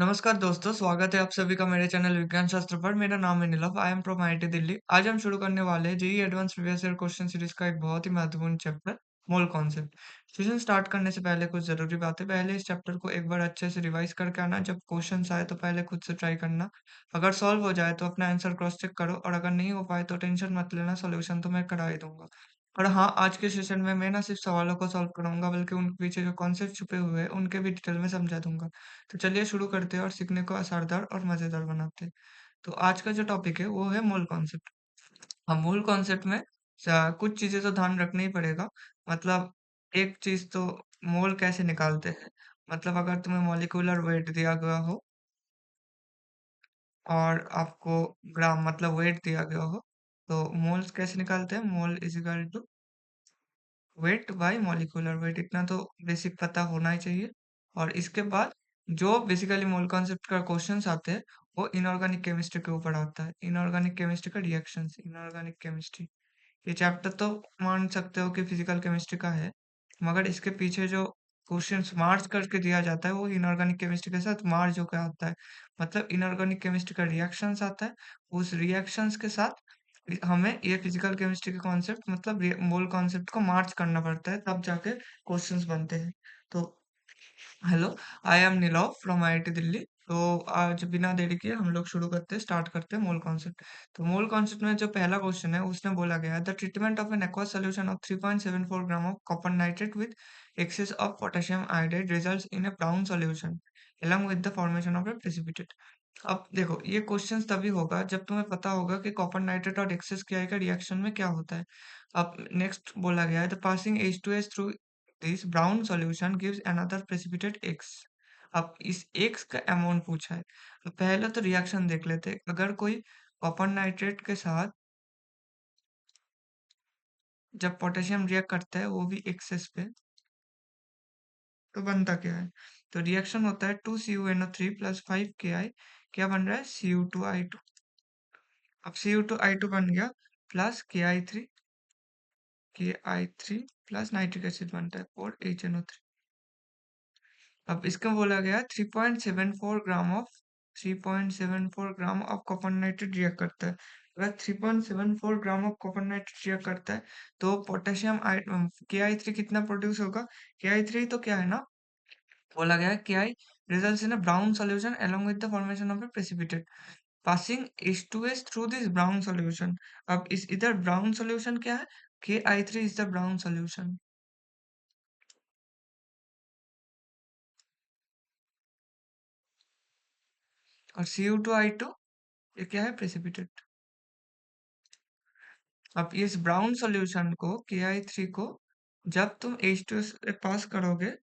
नमस्कार दोस्तों, स्वागत है आप सभी का मेरे चैनल विज्ञान शास्त्र पर। मेरा नाम है Nilav, I am from IIT Delhi. आज हम शुरू करने वाले हैं JEE advance previous year question series का एक बहुत ही महत्वपूर्ण chapter, mole concept. Session start करने से पहले कुछ जरूरी बातें। पहले इस चैप्टर को एक बार अच्छे से रिवाइज करके आना। जब क्वेश्चन आए तो पहले खुद से ट्राई करना। अगर सॉल्व हो जाए तो अपना आंसर क्रॉस चेक करो, और अगर नहीं हो पाए तो टेंशन मत लेना, सोल्यूशन तो मैं करा ही दूंगा। और हाँ, आज के सेशन में मैं ना सिर्फ सवालों को सॉल्व कराऊंगा, बल्कि उनके पीछे जो कॉन्सेप्ट छुपे हुए हैं उनके भी डिटेल में समझा दूंगा। तो चलिए शुरू करते हैं और सीखने को असरदार और मजेदार बनाते हैं। तो आज का जो टॉपिक है वो है मूल कॉन्सेप्ट। हम मूल कॉन्सेप्ट में कुछ चीजें तो ध्यान रखना ही पड़ेगा। मतलब एक चीज तो, मोल कैसे निकालते हैं। मतलब अगर तुम्हें मॉलिक्यूलर वेट दिया गया हो और आपको ग्राम मतलब वेट दिया गया हो, तो मोल्स कैसे निकालते हैं। Mole is equal to weight by molecular weight, इतना तो बेसिक पता होना ही चाहिए। और इसके बाद जो बेसिकली मोल कॉन्सेप्ट का क्वेश्चंस आते हैं वो इनऑर्गेनिक केमिस्ट्री के ऊपर आता है। इनऑर्गेनिक केमिस्ट्री का रिएक्शंस, इनऑर्गेनिक केमिस्ट्री, ये चैप्टर तो मान सकते हो कि फिजिकल केमिस्ट्री का है, मगर इसके पीछे जो क्वेश्चंस मार्च करके दिया जाता है वो इनऑर्गेनिक केमिस्ट्री के साथ मार्च होकर आता है। मतलब इनऑर्गेनिक केमिस्ट्री का रिएक्शंस आता है, उस रिएक्शंस के साथ हमें ये फिजिकल केमिस्ट्री के कॉन्सेप्ट मतलब मोल कॉन्सेप्ट को मार्च करना पड़ता है, तब जाके क्वेश्चंस बनते हैं। तो hello, I am Nilav from IIT Delhi. तो आज बिना देरी किए हम लोग शुरू करते हैं, स्टार्ट करते हैं मोल कॉन्सेप्ट। तो मोल कॉन्सेप्ट में जो पहला क्वेश्चन है उसने बोला गया है, the treatment of an aqueous solution of 3.74 gram of copper nitrate with excess of potassium iodide results in a brown solution along with the formation of a precipitate। अब देखो, ये क्वेश्चन तभी होगा जब तुम्हें पता होगा कि कॉपर नाइट्रेट और एक्सेस किया का रिएक्शन में क्या होता है। अब नेक्स्ट बोला गया है, the passing H2S through this brown solution gives another precipitate X। अब इस X का अमाउंट पूछा है। तो पहले तो रिएक्शन देख लेते हैं। अगर कोई कॉपर नाइट्रेट के साथ जब पोटेशियम रिएक्ट करता है वो भी एक्सेस पे, तो बनता क्या है। तो रिएक्शन होता है 2CuNO3 प्लस 5Ki। क्या बन रहा है, Cu2I2। अब Cu2I2 बन गया plus Ki3 plus nitric acid बनता है 4HNO3। अब इसका बोला गया 3.74 gram of copper nitrate react करता है। अगर 3.74 gram of copper nitrate react करता है तो पोटेशियम Ki3 कितना प्रोड्यूस होगा। Ki3 तो क्या है ना, बोला गया है Ki results in a brown solution along with the formation of a precipitate passing H2S through this brown solution। अब इस इधर brown solution क्या है, Ki3 is the brown solution। और Cu2I2 ये क्या है, precipitate। अब इस ब्राउन सॉल्यूशन को Ki3 को जब तुम H2 से पास करोगे,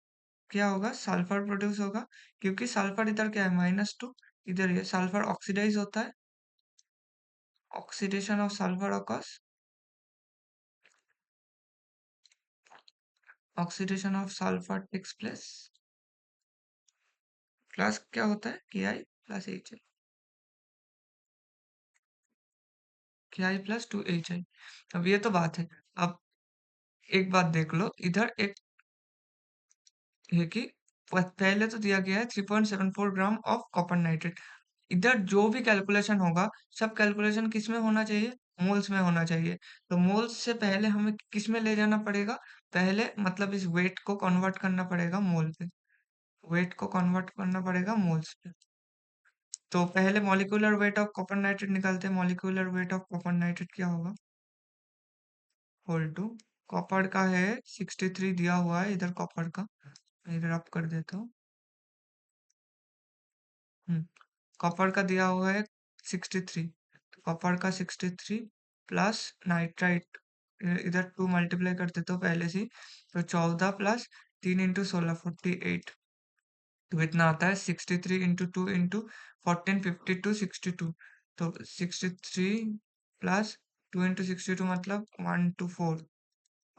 क्या होगा, सल्फर प्रोड्यूस होगा। क्योंकि सल्फर इधर क्या है, -2, इधर ये सल्फर ऑक्सीडाइज होता है, oxidation of sulphur occurs, oxidation of sulphur takes place, plus क्या होता है, Ki plus Hi, Ki plus 2Hi। अब ये तो बात है। अब एक बात देख लो, इधर एक है कि पहले तो दिया गया है 3.74 ग्राम ऑफ कॉपर नाइट्रेट। इधर जो भी कैलकुलेशन होगा, सब कैलकुलेशन किस में होना चाहिए, मोल्स में होना चाहिए। तो मोल्स से पहले हमें किस में ले जाना पड़ेगा, पहले मतलब इस वेट को कन्वर्ट करना पड़ेगा मोल पे, वेट को कन्वर्ट करना पड़ेगा मोल्स पे। तो पहले molecular weight of copper nitrate निकालते हैं। Molecular weight of copper nitrate क्या होगा, होल टू, कॉपर का है 63 दिया हुआ है, इधर कॉपर का मैं इधर अप कर देता हूँ। हम्म, कॉपर का दिया हुआ है 63, तो कॉपर का 63 प्लस नाइट्राइट, इधर 2 मल्टीप्लाई कर देते हो पहले से ही, तो 14 प्लस 3 इंटू 16 48। तो इतना आता है 63 इंटू 2 इंटू 14 52 62। तो 63 प्लस 2 इंटू 62 मतलब 124।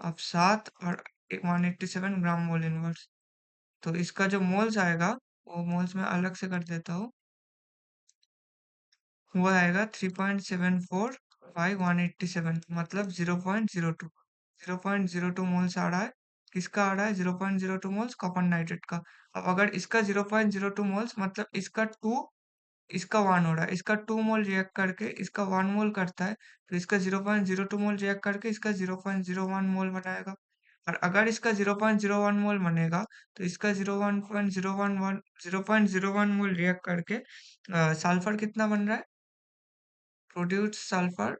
अब 7 और 187 ग्राम मोल इनवर्स। तो इसका जो मोल्स आएगा वो मोल्स में अलग से कर देता हूँ, वो आएगा 3.74 बाई 187 मतलब 0.02, 0.02 मोल्स आ रहा है। किसका आ रहा है 0.02 मोल्स कॉपर नाइट्रेट का। अब अगर इसका 0.02 मोल्स मतलब इसका 2 इसका 1 हो रहा है, इसका 2 मोल रिएक्ट करके इसका 1 मोल करता है, तो इसका 0.02 मोल रिएक्ट करके इसका 0.01 मोल बनाएगा। और अगर इसका 0.01 मोल बनेगा तो इसका 0.01 मोल रिएक्ट करके सल्फर कितना बन रहा है, produce sulphur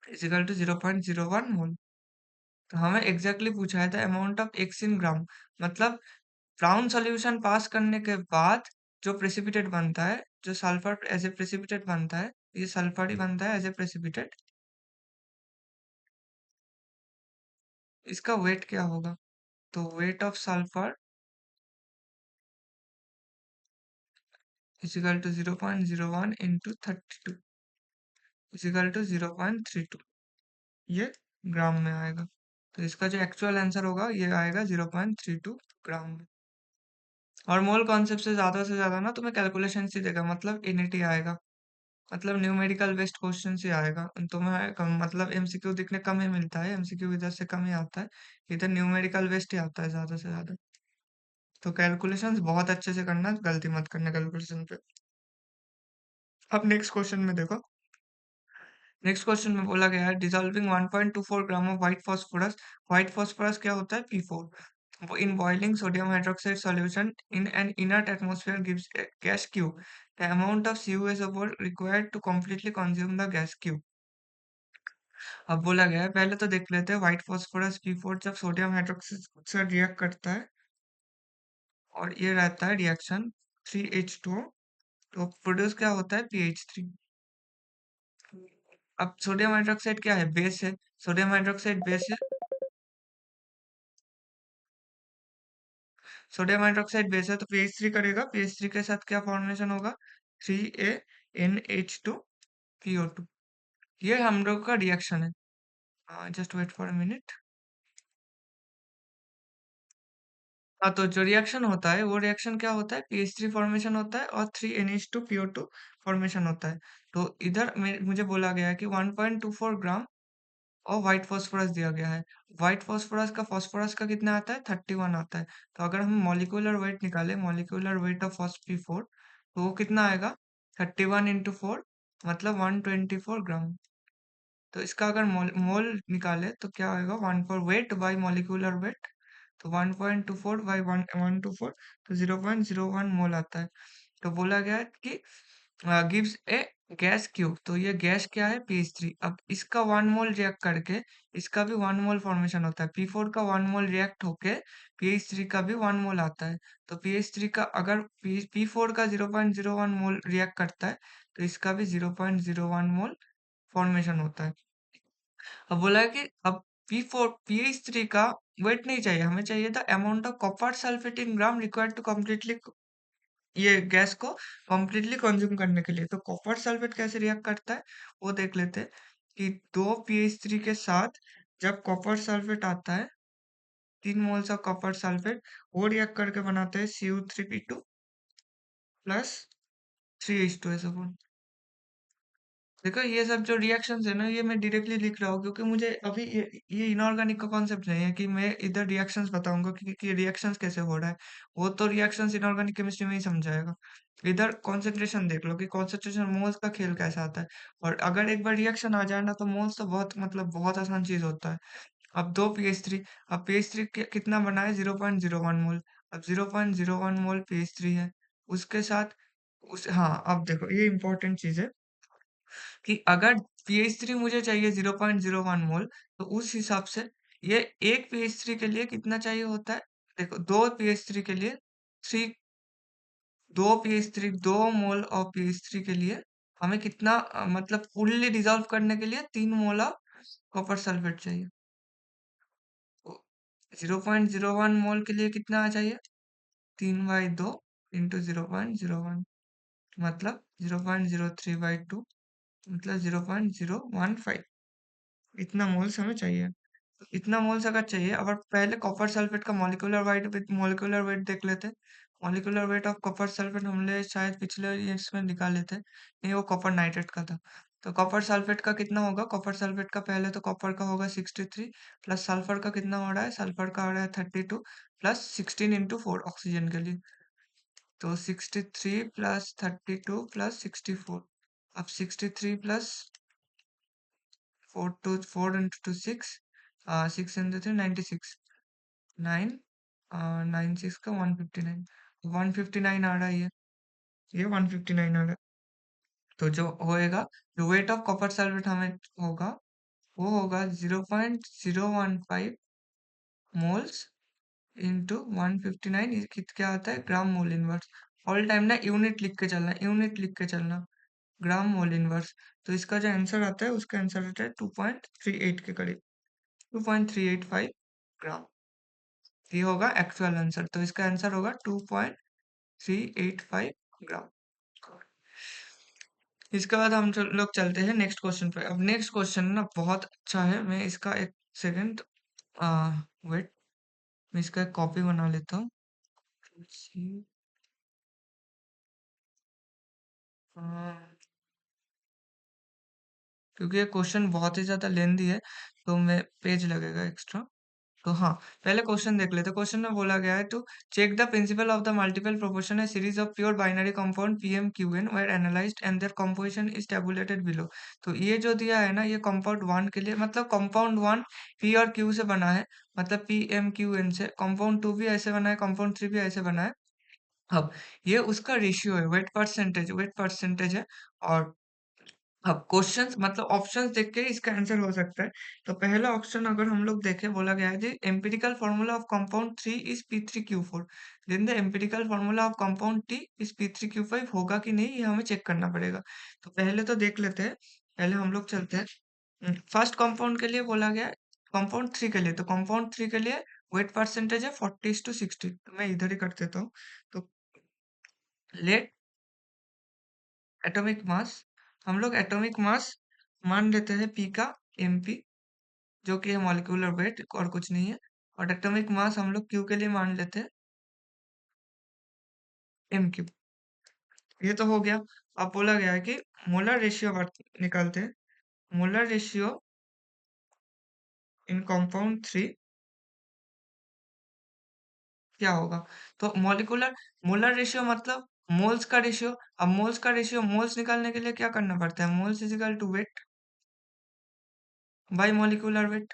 is equal to 0.01 mole. तो हमें एग्जैक्टली पूछा है the amount of X in gram, मतलब ब्राउन सॉल्यूशन पास करने के बाद जो प्रेसिपिटेट बनता है, जो सल्फर एज ए प्रेसिपिटेट बनता है, ये सल्फर ही बनता है एज ए प्रेसिपिटेट, इसका वेट क्या होगा? तो weight of sulphur is equal to 0.01 into 32 is equal to 0.32, ये ग्राम में आएगा। तो इसका जो एक्चुअल आंसर होगा ये आएगा 0.32 ग्राम में। और मोल कॉन्सेप्ट से ज्यादा ना तुम्हें कैलकुलेशन ही देगा, मतलब एनईटी आएगा, मतलब न्यूमेरिकल बेस्ड क्वेश्चन ही आएगा। तुम्हें मतलब एमसीक्यू दिखने कम ही मिलता है, एमसीक्यू इधर से कम ही आता है, इधर न्यूमेरिकल बेस्ड ही आता है ज्यादा से ज्यादा। तो कैलकुलेशंस बहुत अच्छे से करना, गलती मत करना कैलकुलेशन पे। अब नेक्स्ट क्वेश्चन में देखो, नेक्स्ट क्वेश्चन में बोला गया है dissolving 1.24 gram of white phosphorus क्या होता है P4 in boiling sodium hydroxide solution in an inert atmosphere gives a gas Q. The amount of CuSO4 required to completely consume the gas Q. अब बोला गया है, पहले तो देख लेते हैं व्हाइट फास्फोरस P4 जब सोडियम हाइड्रोक्साइड से रिएक्ट करता है और ये रहता है रिएक्शन 3H2O, तो प्रोड्यूस क्या होता है PH3। अब सोडियम हाइड्रोक्साइड क्या है, बेस है, सोडियम हाइड्रोक्साइड बेस है, सोडियम हाइड्रोक्साइड बेस है तो पीएच थ्री करेगा, पीएच थ्री के साथ क्या फॉर्मेशन होगा, 3A NH2PO2। ये हम लोग का रिएक्शन है, just wait for a minute. हाँ, तो जो रिएक्शन होता है वो रिएक्शन क्या होता है, पीएच थ्री फॉर्मेशन होता है और 3NH2PO2 फॉर्मेशन होता है। तो इधर मुझे बोला गया है कि 1.24 ग्राम और व्हाइट फास्फोरस दिया गया है। व्हाइट फास्फोरस का कितना आता है, 31 आता है। तो अगर हम मॉलिक्यूलर वेट निकाले, मॉलिक्यूलर वेट ऑफ P4, तो वो कितना आएगा, 31 इंटू 4 मतलब 124 ग्राम। तो इसका अगर मोल मोल निकाले तो क्या आएगा, 1 पर वेट बाय मॉलिक्यूलर वेट, तो 1.24 बाई 1 124, तो 0.01 मोल आता है। तो बोला गया है कि गिव्स ए गैस क्यू, तो ये गैस क्या है, पीएच थ्री। अब इसका 1 मोल रिएक्ट करके इसका भी 1 मोल फॉर्मेशन होता है, P4 का 1 मोल रिएक्ट होके पीएच थ्री का भी 1 मोल आता है। तो पीएच थ्री का अगर P4 का 0.01 मोल रिएक्ट करता है तो इसका भी 0.01 मोल फॉर्मेशन होता है। अब बोला है कि अब पीएच थ्री का वेट नहीं चाहिए, हमें चाहिए था amount of copper sulphate in gram required to completely ये गैस को कंप्लीटली कंज्यूम करने के लिए। तो कॉपर सल्फेट कैसे रिएक्ट करता है वो देख लेते हैं कि 2 पीएच थ्री के साथ जब कॉपर सल्फेट आता है, 3 मोल्स ऑफ कॉपर सल्फेट, वो रिएक्ट करके बनाते हैं Cu3P2 प्लस 3H2SO4। देखो ये सब जो रिएक्शंस है ना, ये मैं डायरेक्टली लिख रहा हूँ क्योंकि मुझे अभी ये इनऑर्गेनिक का कॉन्सेप्ट नहीं है कि मैं इधर रिएक्शंस बताऊंगा कि रिएक्शंस कैसे हो रहा है। वो तो रिएक्शंस इनऑर्गेनिक केमिस्ट्री में ही समझाएगा। इधर कॉन्सेंट्रेशन देख लो कि कॉन्सेंट्रेशन मोल्स का खेल कैसा आता है। और अगर एक बार रिएक्शन आ जाए ना तो मोल्स तो बहुत मतलब बहुत आसान चीज होता है। अब 2 पीएच थ्री, अब पीएच थ्री कितना बना है, 0.01 मोल। अब 0.01 मोल पीएच थ्री है, उसके साथ उस हाँ अब देखो ये इंपॉर्टेंट चीज है कि अगर पीएच थ्री मुझे चाहिए 0.01 मोल, तो उस हिसाब से ये एक पीएच थ्री के लिए कितना चाहिए होता है, देखो 2 पीएच थ्री के लिए, थ्री 2 मोल और पीएच थ्री के लिए हमें कितना मतलब फुल्ली डिजोल्व करने के लिए 3 मोल ऑफ कॉपर सल्फेट चाहिए। 0.01 मोल के लिए कितना आ चाहिए, 3/2 इंटू 0.01, मतलब 0.03/2, मतलब 0.015। इतना मोल्स हमें चाहिए। इतना मोल्स अगर चाहिए, अगर पहले कॉपर सल्फेट का मॉलिक्यूलर वेट देख लेते। Molecular weight of copper sulphate हमने शायद पिछले ईयर्स में निकाले थे, नहीं वो कॉपर नाइट्रेट का था। तो कॉपर सल्फेट का कितना होगा? कॉपर सल्फेट का पहले तो कॉपर का होगा 63 प्लस सल्फर का कितना हो रहा है? सल्फर का हो रहा है 32 प्लस 16 इंटू 4 ऑक्सीजन के लिए। तो 63 प्लस 32 प्लस 64। अब 63 प्लस 4 इंटू 2 6, 6 इंटू 3 96, 9 9 6 का 159, 159 आ रहा है ये 159 आ रहा है। तो जो होएगा, जो वेट ऑफ कॉपर सल्फेट हमें होगा वो होगा 0.015 मोल्स इंटू 159। ये क्या आता है? ग्राम मोल इनवर्स। ऑल टाइम ना यूनिट लिख के चलना, यूनिट लिख के चलना, ग्राम मोल इनवर्स। तो इसका जो आंसर आता है उसका आंसर आता है 2.38 के करीब, 2.385 ग्राम। ये होगा एक्चुअल आंसर, तो इसका आंसर होगा 2.385 ग्राम। इसके बाद हम लोग चलते हैं नेक्स्ट क्वेश्चन पे। अब नेक्स्ट क्वेश्चन ना बहुत अच्छा है, मैं इसका एक सेकंड वेट, मैं इसका एक कॉपी बना लेता हूँ। क्योंकि ये क्वेश्चन बहुत ही ज्यादा लेंदी है, तो मैं पेज लगेगा एक्स्ट्रा। तो हाँ, पहले क्वेश्चन देख लेते हैं। क्वेश्चन में बोला गया है to check the principle of the multiple proportion a series of pure binary compound PMQN were analysed and their composition is tabulated below. तो ये जो दिया है ना, ये कंपाउंड 1 के लिए, मतलब कंपाउंड 1 P और Q से बना है, मतलब PMQN से। कंपाउंड 2 भी ऐसे बना है, कंपाउंड 3 भी ऐसे बना है। अब ये उसका रेशियो है, वेट परसेंटेज है। और अब क्वेश्चंस मतलब ऑप्शंस देख के इसका आंसर हो सकता है। तो पहला ऑप्शन अगर हम लोग देखें, बोला गया है जी empirical formula of compound 3 is P3Q4, then the empirical formula of compound T is P3Q5 होगा कि नहीं, ये हमें चेक करना पड़ेगा। तो पहले तो देख लेते हैं, पहले हम लोग चलते हैं फर्स्ट कंपाउंड के लिए। बोला गया कंपाउंड 3 के लिए, तो कंपाउंड 3 के लिए वेट परसेंटेज है 40:60। तो मैं इधर ही कर देता हूँ। तो लेट एटॉमिक मास, हम लोग एटॉमिक मास मान लेते हैं P का MP, जो कि है मॉलिक्यूलर वेट और कुछ नहीं है। और एटॉमिक मास हम लोग Q के लिए मान लेते हैं MQ। ये तो हो गया। अब बोला गया है कि मोलर रेशियो निकालते हैं। मोलर रेशियो इन कंपाउंड 3 क्या होगा? तो मॉलिक्यूलर मोलर रेशियो मतलब मोल्स का रेशियो। अब मोल्स का रेशियो, मोल्स निकालने के लिए क्या करना पड़ता है? Moles is equal to weight by molecular weight.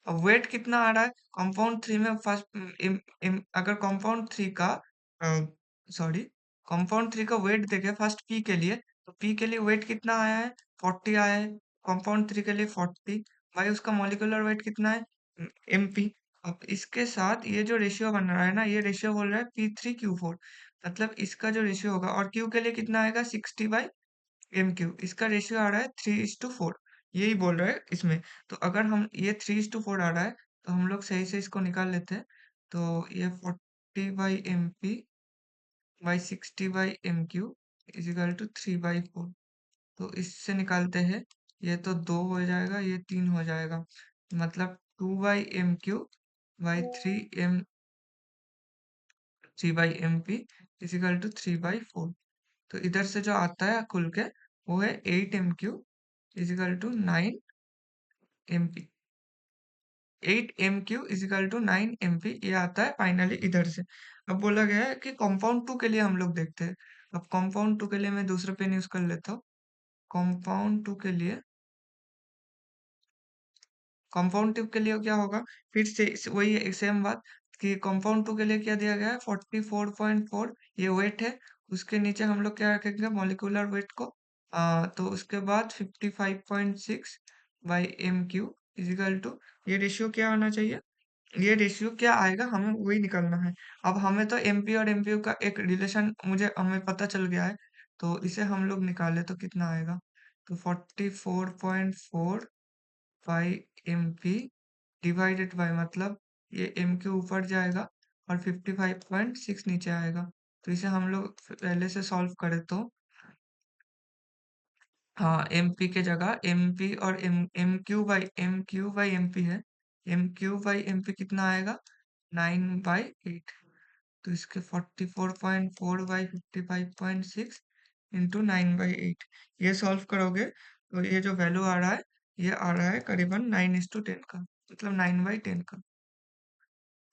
अब वेट कितना आ रहा है कंपाउंड 3 में? फर्स्ट अगर कंपाउंड 3 का सॉरी, कंपाउंड 3 का वेट देखें फर्स्ट पी के लिए, तो पी के लिए वेट कितना आया है? 40 आया है। कंपाउंड 3 के लिए 40, भाई उसका मॉलिक्यूलर वेट कितना है? MP। अब इसके साथ ये जो रेशियो बन रहा है ना, ये रेशियो बोल रहा है P3Q4, मतलब इसका जो रेशियो होगा, और Q के लिए कितना आएगा? 60/MQ। इसका रेशियो आ रहा है 3:4, यही बोल रहा है इसमें। तो अगर हम ये 3:4 आ रहा है, तो हम लोग सही से इसको निकाल लेते हैं। तो ये 40/MP by 60/MQ is equal to 3/4। तो इससे निकालते हैं, ये तो 2 हो जाएगा, ये 3 हो जाएगा, मतलब 2/MQ by 3/MP is equal to 3/4। तो इधर से जो आता है खुल के, वो है 8MQ is equal to 9MP। 8MQ is equal to 9MP, ये आता है फाइनली इधर से। अब बोला गया है कि कंपाउंड 2 के लिए हम लोग देखते हैं। अब कंपाउंड 2 के लिए मैं दूसरा पेन यूज कर लेता हूँ। कंपाउंड 2 के लिए, कंपाउंड 2 के लिए क्या होगा? फिर से वही सेम बात कि कंपाउंड 2 के लिए क्या दिया गया है? 44.4 ये वेट है। उसके नीचे हम लोग क्या रखेंगे? मॉलिक्यूलर वेट को। तो उसके बाद 55.6 बाई MQ इजिकल टू, ये रेशियो क्या आना चाहिए? ये रेशियो क्या आएगा हमें वही निकालना है। अब हमें तो MP और MPU का एक रिलेशन मुझे हमें पता चल गया है, तो इसे हम लोग निकाले तो कितना आएगा? तो 44.4 बाई MP डिवाइडेड बाय, मतलब ये MQ ऊपर जाएगा और 55.6 नीचे आएगा। तो इसे हम लोग पहले से सॉल्व करें तो हाँ, MP के जगह MP और MQ बाई MP है। MQ/MP कितना आएगा? 9/8। तो इसके 44.4 बाई 55.6 इंटू 9/8। ये सॉल्व करोगे तो ये जो वैल्यू आ रहा है, ये आ रहा है करीबन 9:10 का, मतलब 9/10 का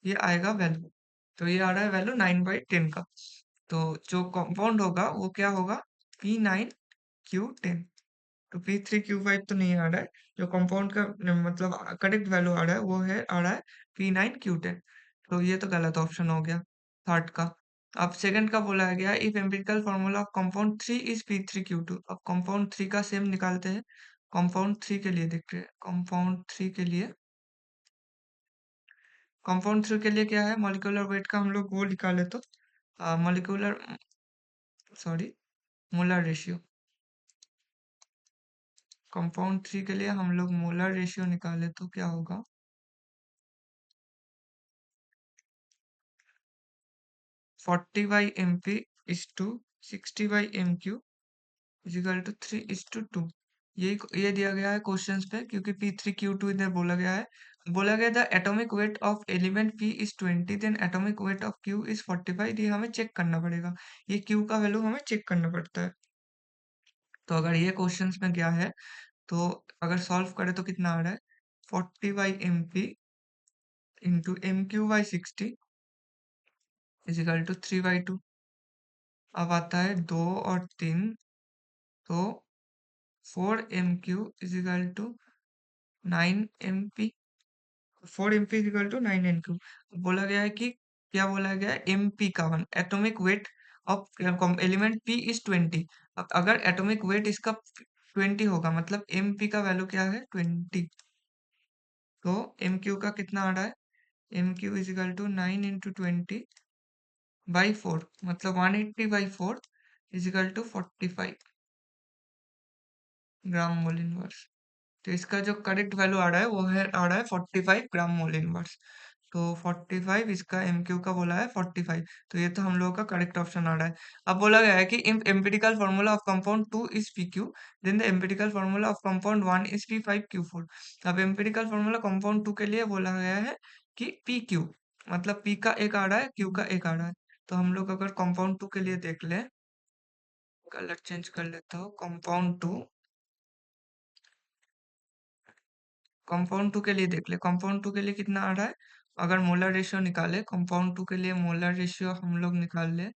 ये आएगा वैल्यू। तो ये आ रहा है वैल्यू 9/10 का। तो जो कंपाउंड होगा वो क्या होगा, P9Q10। तो P3Q5 तो नहीं आ रहा है। जो कंपाउंड का मतलब करेक्ट वैल्यू आ रहा है वो है, आ रहा है P9Q10। तो ये तो गलत ऑप्शन हो गया थर्ड का। अब सेकंड का बोला गया if empirical formula of compound 3 is P3Q2। अब कंपाउंड 3 का सेम निकालते हैं। कंपाउंड 3 के लिए देखते हैं। कंपाउंड 3 के लिए क्या है, मॉलिक्यूलर वेट का हम लोग वो निकाले तो molecular sorry molar ratio. Compound 3 के लिए हम लोग मोलर रेशियो निकाले तो क्या होगा, 40/mp is to 60/mq is equal to 3:2। ये दिया गया है क्वेश्चंस पे, क्योंकि P3Q2 इधर बोला गया है। बोला गया था atomic weight of element P is 20 then atomic weight of Q is 45। ये हमें चेक करना पड़ेगा, ये Q का वैल्यू हमें चेक करना पड़ता है। तो अगर ये क्वेश्चंस में क्या है, तो अगर सॉल्व करें तो कितना आ रहा है, 40/mp into mq/60 is equal to 3/2। अब आता है 2 और 3, तो 4mq is equal to 9mp। 4mp is equal to 9mq। बोला गया है कि क्या बोला गया है, mp का one atomic weight of element p is 20। अब अगर एटॉमिक वेट इसका 20 होगा, मतलब mp का वैल्यू क्या है, 20। तो mq का कितना आ रहा है, mq is equal to 9 into 20/4, मतलब 180/4 is equal to 45 gram mole inverse. तो इसका जो करेक्ट वैल्यू आ रहा है वो है, आ रहा है 45 ग्राम मोल इनवर्स। तो 45 इसका एमक्यू का बोला है 45। तो ये तो हम लोगों का करेक्ट ऑप्शन आ रहा है। अब बोला गया है कि if empirical formula of compound 2 is PQ then the empirical formula of compound 1 is P5Q4। अब एम्पिरिकल फॉर्मूला कंपाउंड 2 के लिए बोला गया है कि PQ, मतलब P का एक आ रहा है, Q का एक आ रहा है। तो हम लोग अगर कंपाउंड 2 के लिए देख लें, कलर चेंज कर लेता हूँ। कंपाउंड 2 के लिए देख ले, कंपाउंड 2 के लिए कितना आ रहा है। अगर मोलर रेशियो निकाले कंपाउंड 2 के लिए, मोलर रेशियो हम लोग निकाल ले,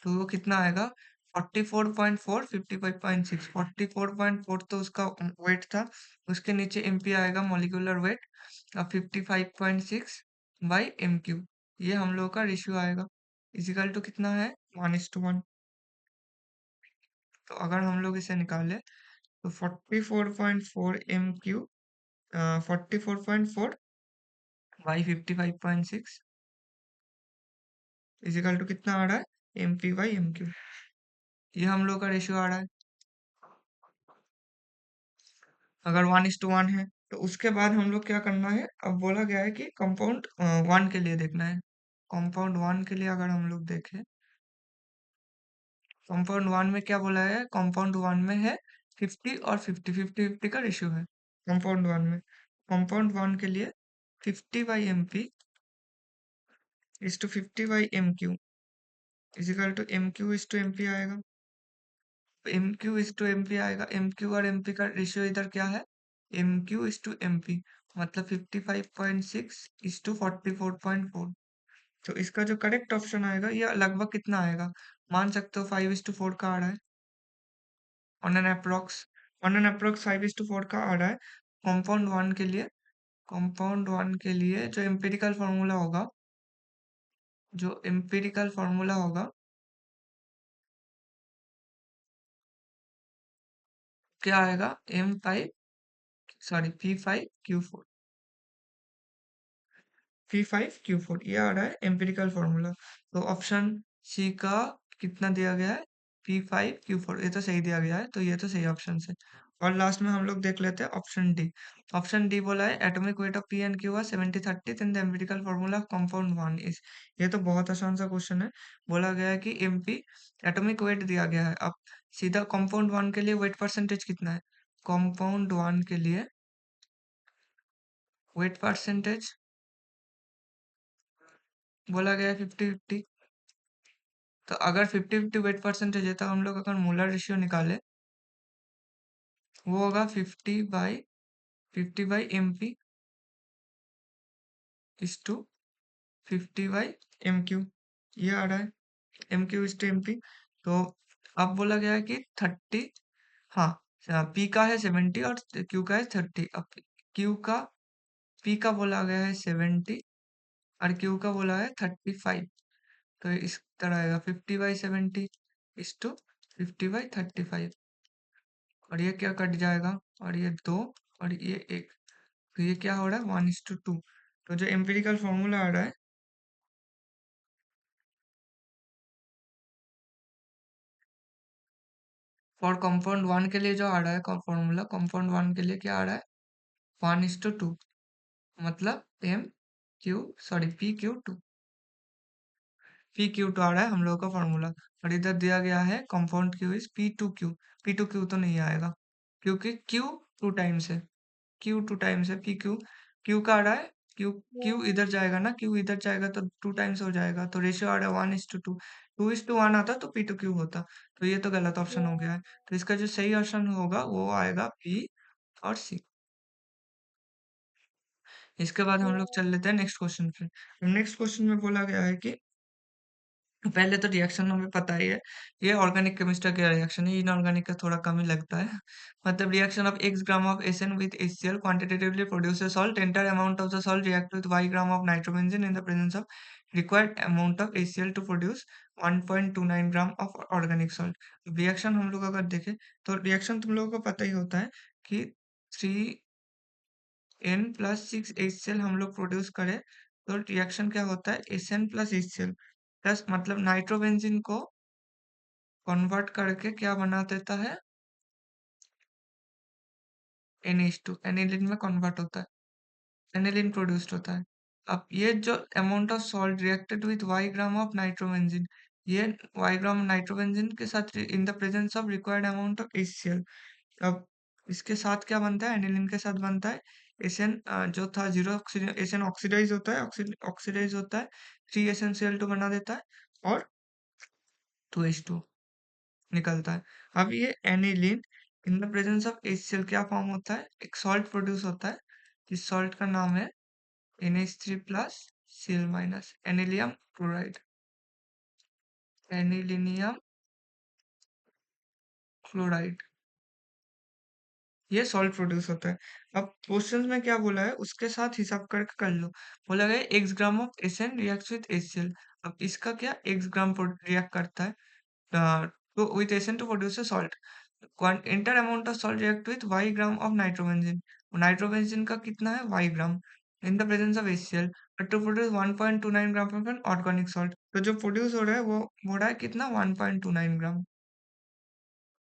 तो वो कितना आएगा, 44.4 55.6। 44.4 तो उसका वेट था, उसके नीचे एमपी आएगा मॉलिक्यूलर वेट, अब 55.6 बाई एमक्यू, ये हम लोग का रेशियो आएगा। इजिकल टू कितना है, 1:1। तो अगर हम लोग इसे निकाले तो 44.4 एमक्यू, 44.4 बाई 55.6 इजिकल टू कितना आ रहा है, MP/MQ। ये हम लोग का रेशियो आ रहा है। अगर 1:1 है तो उसके बाद हम लोग क्या करना है, अब बोला गया है कि कंपाउंड 1 के लिए देखना है। कंपाउंड 1 के लिए अगर हम लोग देखें, कंपाउंड 1 में क्या बोला है, कंपाउंड 1 में है 50 और 50 का रेशियो है कंपाउंड 1 में। कंपाउंड 1 के लिए 50/MP is to 50/MQ is equal to MQ is to MP आएगा। M Q is to M P आएगा। एम क्यू और एम पी का रेशियो इधर क्या है, M Q is to M P, मतलब 55.6 इज टू 44.4। तो इसका जो करेक्ट ऑप्शन आएगा ये लगभग कितना आएगा, मान सकते हो 5:4 का आ रहा है। ऑन एन अप्रोक्स 5:4 का आ रहा है कंपाउंड 1 के लिए। कंपाउंड 1 के लिए जो एम्पिरिकल फार्मूला होगा क्या आएगा, P5Q4। P5Q4 ये आ रहा है एम्पिरिकल फॉर्मूला। तो ऑप्शन सी का कितना दिया गया है, P5Q4, ये तो सही दिया गया है, तो ये तो सही ऑप्शन है। और लास्ट में हम लोग देख लेते हैं ऑप्शन डी। ऑप्शन डी बोला है atomic weight of P and Q 70-30 and the empirical formula of compound 1 is. ये तो बहुत आसान सा क्वेश्चन है। बोला गया है कि एमपी एटॉमिक वेट दिया गया है। अब सीधा कंपाउंड 1 के लिए वेट परसेंटेज कितना है, कंपाउंड 1 के लिए वेट परसेंटेज बोला गया है 50-50। तो अगर 50-50 वेट परसेंटेज है तो हम लोग अगर मोलर रेशियो निकाले, वो होगा 50/50/mp इज टू 50/mq। ये आ रहा है mq इज टू mp। तो अब बोला गया है कि 30, हाँ, p का है 70 और q का है 30। अब q का p का बोला गया है 70 और q का बोला है 35। तो इस तरह आएगा 50/70 इज टू 50/35। और ये क्या कट जाएगा, और ये दो, और ये एक। तो ये क्या हो रहा है, 1:2। तो जो एम्पिरिकल फॉर्मूला आ रहा है फॉर कंपाउंड 1 के लिए, जो आ रहा है फॉर्मूला कंपाउंड 1 के लिए क्या आ रहा है, 1:2। मतलब पी क्यू टू आ रहा है हम लोगों का फॉर्मूला। और इधर दिया गया है compound Q is P2Q। P2Q तो नहीं आएगा क्योंकि क्यू टू टाइम्स है, क्यू टू टाइम्स है। P क्यू का आ रहा है, क्यू क्यू इधर जाएगा ना, क्यू इधर जाएगा तो टू टाइम्स हो जाएगा। तो रेशियो आ रहा है 1:2। 2:1 आता तो P2Q होता। तो ये तो गलत ऑप्शन हो गया है। तो इसका जो सही ऑप्शन होगा वो आएगा बी और सी। इसके बाद हम लोग चल लेते हैं नेक्स्ट क्वेश्चन पे। नेक्स्ट क्वेश्चन में बोला गया है कि पहले तो रिएक्शन हमें पता ही है, ये ऑर्गेनिक केमिस्ट्री का रिएक्शन है, इनऑर्गेनिक का थोड़ा कम ही लगता है। मतलब reaction of x gram of SN with HCl quantitatively produces salt, entire amount of the salt react with y gram of nitrobenzene in the presence of required amount of HCl to produce 1.29 gram of organic salt. Reaction हम लोग अगर देखें तो reaction तुम लोगों को पता ही होता है कि 3n+6 HCl हम लोग प्रोड्यूस करें तो रिएक्शन क्या होता है, SN+HCl प्लस, मतलब नाइट्रोबेंजीन को कन्वर्ट करके क्या बना देता है, NH2 एनिलीन में कन्वर्ट होता है, एनिलीन प्रोड्यूस्ड होता है। अब ये जो amount of salt reacted with y gram of nitrobenzene, ये y ग्राम नाइट्रोबेंजीन के साथ इन the presence of required amount of HCl। अब इसके साथ क्या बनता है, एनिलीन के साथ बनता है एसएन, जो था जीरो ऑक्सीजन, एसएन ऑक्सीडाइज होता है, ऑक्सीडाइज होता है, 3SnCl2 बना देता है और 2H2 निकलता है। अब ये aniline in the presence of HCl क्या फॉर्म होता है, एक सॉल्ट प्रोड्यूस होता है। इस सॉल्ट का नाम है NH3+Cl-, एनिलियम क्लोराइड, एनिलीनियम क्लोराइड। ये सॉल्ट प्रोड्यूस होता है। अब क्वेश्चन में क्या बोला है उसके साथ हिसाब करके कर लो। बोला गया x gram of SN reacts with HCl। अब इसका क्या, x ग्राम रिएक्ट करता है तो with SN to produce a salt. Entire amount of salt react with y gram of nitrobenzene. Nitrobenzene का कितना है, y ग्राम in the presence of HCl to produce 1.29 gram of an organic salt. तो जो produce हो रहा है वो हो रहा है कितना, 1.29 ग्राम,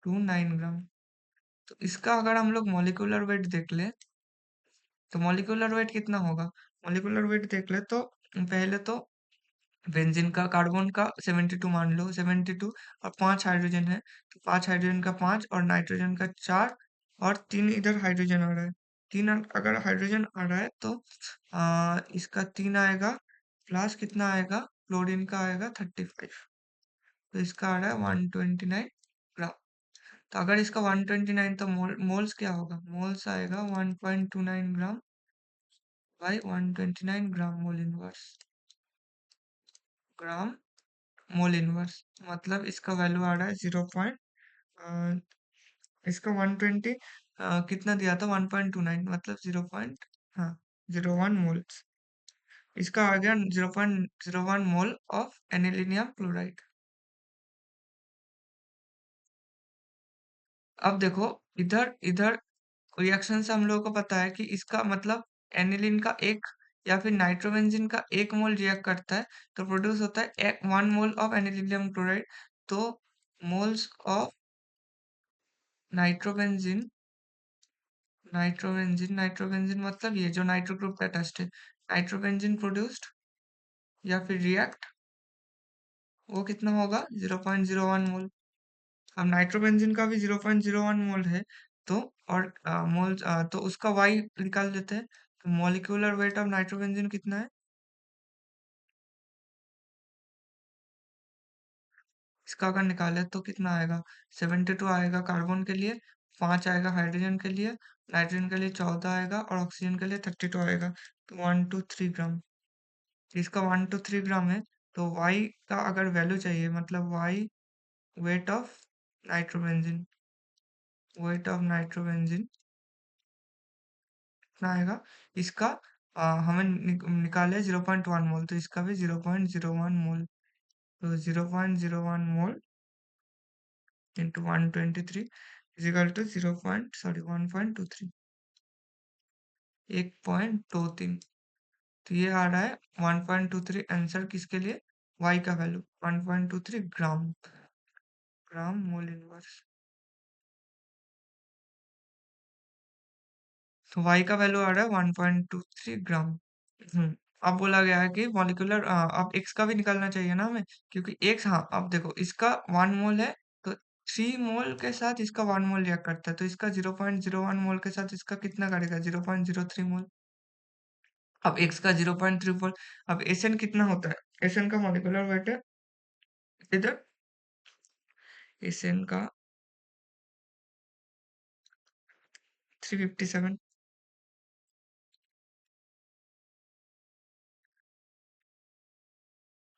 29 ग्राम। तो इसका अगर हम लोग मॉलिक्यूलर वेट देख ले तो मॉलिक्यूलर वेट कितना होगा, मॉलिक्यूलर वेट देख ले तो पहले तो बेंजीन का, कार्बन का 72 मान लो, 72, और 5 हाइड्रोजन है तो 5 हाइड्रोजन का 5 और नाइट्रोजन का 4 और 3 इधर हाइड्रोजन आ रहा है। 3 अगर हाइड्रोजन आ रहा है तो इसका 3 आएगा, प्लस कितना आएगा, क्लोरीन का आएगा 35। तो इसका आ रहा है 129 ग्राम। तो अगर इसका 129 तो मोल्स क्या होगा, मोल्स आएगा 1.29 gram by 129 gram mole inverse, gram mole inverse. मतलब इसका वैल्यू आ रहा है इसका 120, कितना दिया था, 1.29, मतलब 0 पॉइंट, हाँ, 01 मोल्स। इसका आ गया 0.01 मोल ऑफ एनिलीनियम क्लोराइड। अब देखो, इधर इधर रिएक्शन से हम लोगों को पता है कि इसका मतलब एनिलीन का एक या फिर नाइट्रोबेंजीन का 1 मोल रिएक्ट करता है तो प्रोड्यूस होता है 1 मोल ऑफ एनिलीनियम क्लोराइड। तो मोल्स ऑफ नाइट्रोबेंजीन, नाइट्रोबेंजीन मतलब ये जो नाइट्रो ग्रुप का टेस्ट है, नाइट्रोबेंजीन प्रोड्यूस्ड या फिर रिएक्ट, वो कितना होगा, 0.01 मोल। अब नाइट्रोबेंजीन का भी 0.01 मोल है तो, और मोल तो उसका वाई निकाल देते हैं। तो मॉलिक्यूलर वेट ऑफ नाइट्रोबेंजीन कितना है, इसका अगर निकाले तो कितना आएगा? 72 आएगा कार्बन के लिए, 5 आएगा हाइड्रोजन के लिए, नाइट्रोजन के लिए 14 आएगा और ऑक्सीजन के लिए 32 आएगा। तो 123 ग्राम। इसका 123 ग्राम है, तो Y का अगर वैल्यू चाहिए, मतलब Y weight of nitrobenzene, weight of nitrobenzene कितना आएगा? इसका हमें निकाले 0.1 मोल, तो इसका भी 0.01 मोल। तो 0.01 मोल into 123 is equal to 1.23, 1.23। तो ये आ रहा है 1.23 आंसर किसके लिए? Y का वैल्यू 1.23 ग्राम, ग्राम मोल इनवर्स। तो Y का वैल्यू आ रहा है 1.23 ग्राम। हम्म। अब बोला गया है कि मॉलिक्यूलर, अब X का भी निकालना चाहिए ना हमें, क्योंकि X, हाँ अब देखो इसका 1 मोल है, तो 3 मोल के साथ इसका 1 मोल रिएक्ट करता है, तो इसका 0.01 मोल के साथ इसका कितना करेगा? 0.03 मोल। अब X का 0.3 मोल। अब Sn कितना होता है? Sn का मॉलिक्यूलर वेट है इधर, Sn का 357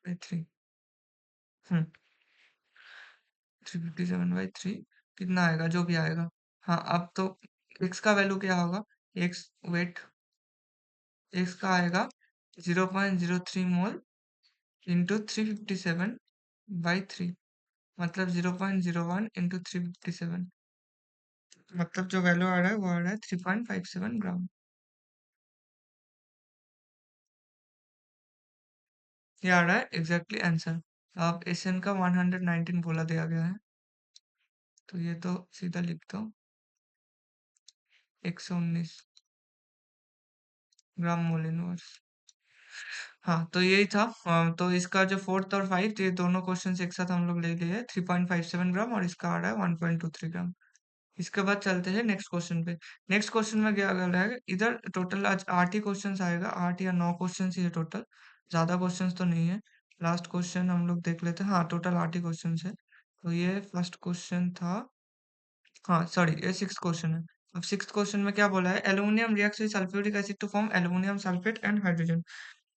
बाई 3। हम्म। 357/3 कितना आएगा? जो भी आएगा। हाँ, अब तो X का वैल्यू क्या होगा? X वेट, X का आएगा 0.03 मोल इंटू 357/3, मतलब 0.01 इंटू 357, मतलब जो वैल्यू आ रहा है वो आ रहा है 3.57 ग्राम। ये आ रहा है एग्जैक्टली आंसर। अब Sn का 119 बोला दिया गया है, तो ये तो सीधा लिख दो, 119 ग्राम मोल इनवर्स। हाँ, तो यही था। तो इसका जो फोर्थ और फाइव्थ, ये दोनों क्वेश्चन एक साथ हम लोग ले लिए 3.57 ग्राम, और इसका आ रहा है 1.23 ग्राम। इसके बाद चलते हैं नेक्स्ट क्वेश्चन पे। नेक्स्ट क्वेश्चन में क्या कर रहा है, इधर टोटल आज 8 ही क्वेश्चन आएगा, 8 या 9 क्वेश्चन ही है टोटल, ज्यादा क्वेश्चन तो नहीं है। लास्ट क्वेश्चन हम लोग देख लेते हैं। हाँ, टोटल 8 ही क्वेश्चन है। तो ये फर्स्ट क्वेश्चन था, हाँ सॉरी, ये सिक्स क्वेश्चन है। अब सिक्स क्वेश्चन में क्या बोला है? Aluminium reacts with sulphuric acid to form aluminium sulphate and hydrogen.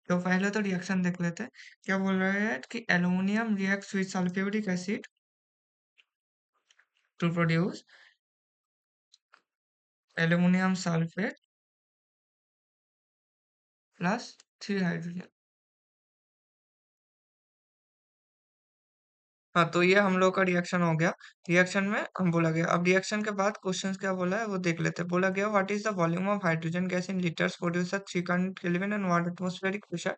तो पहले तो रिएक्शन देख लेते हैं। क्या बोल रहा है कि aluminium reacts with sulphuric acid to produce aluminium sulphate plus 3 hydrogen. हाँ, तो ये हम लोग का रिएक्शन हो गया। रिएक्शन में हम बोला गया, अब रिएक्शन के बाद क्वेश्चंस क्या बोला है वो देख लेते हैं। बोला गया, what is the volume of hydrogen gas in litres produce at 300 kelvin and 1 atmospheric pressure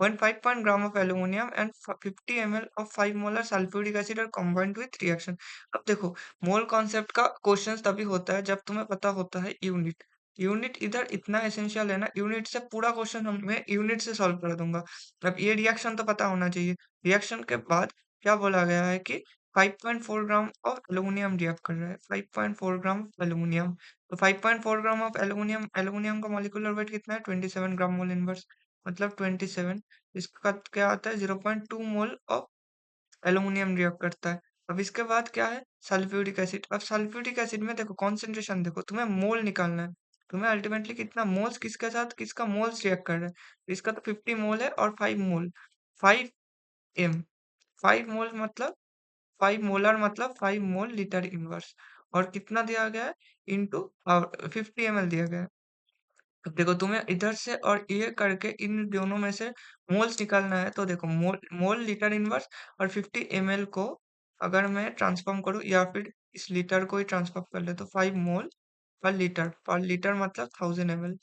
when 5 gram of aluminium and 50 ml of 5 molar sulphuric acid are combined with reaction. अब देखो, मोल कॉन्सेप्ट का questions तभी होता है जब तुम्हें पता होता है यूनिट। यूनिट इधर इतना एसेंशियल है ना, यूनिट से पूरा क्वेश्चन मैं यूनिट से सॉल्व कर दूंगा। अब ये रिएक्शन तो पता होना चाहिए। रिएक्शन के बाद क्या बोला गया है कि 5.4 ग्राम ऑफ एल्यूमिनियम रिएक्ट कर रहा है, 5.4 ग्राम एल्यूमिनियम। तो 5.4 ग्राम ऑफ एल्यूमिनियम, एल्यूमिनियम का मॉलिक्यूलर वेट कितना है? 27 ग्राम मोल इनवर्स, मतलब 27। इसका क्या आता है? 0.2 मोल ऑफ एल्यूमिनियम रिएक्ट करता है। अब इसके बाद क्या है? Sulphuric acid. अब सल्फ्यूरिक एसिड में देखो कॉन्सेंट्रेशन, देखो तुम्हें मोल निकालना है। तुम्हें अल्टीमेटली कितना मोल्स, किसके साथ किसका मोल्स रिएक्ट कर रहा है? इसका तो 50 मोल है और 5 मोल, 5 m, 5 मोल मतलब 5 मोलर, मतलब 5 मोल लीटर इनवर्स। और कितना दिया गया है? इंटू 50 ml दिया गया है। अब देखो तुम्हें इधर से और ये करके इन दोनों में से मोल्स निकालना है। तो देखो मोल, मोल लीटर इनवर्स और 50 ml को अगर मैं ट्रांसफॉर्म करूँ, या फिर इस लीटर को ही ट्रांसफॉर्म कर ले, तो 5 मोल पर लीटर मतलब 1000 ml,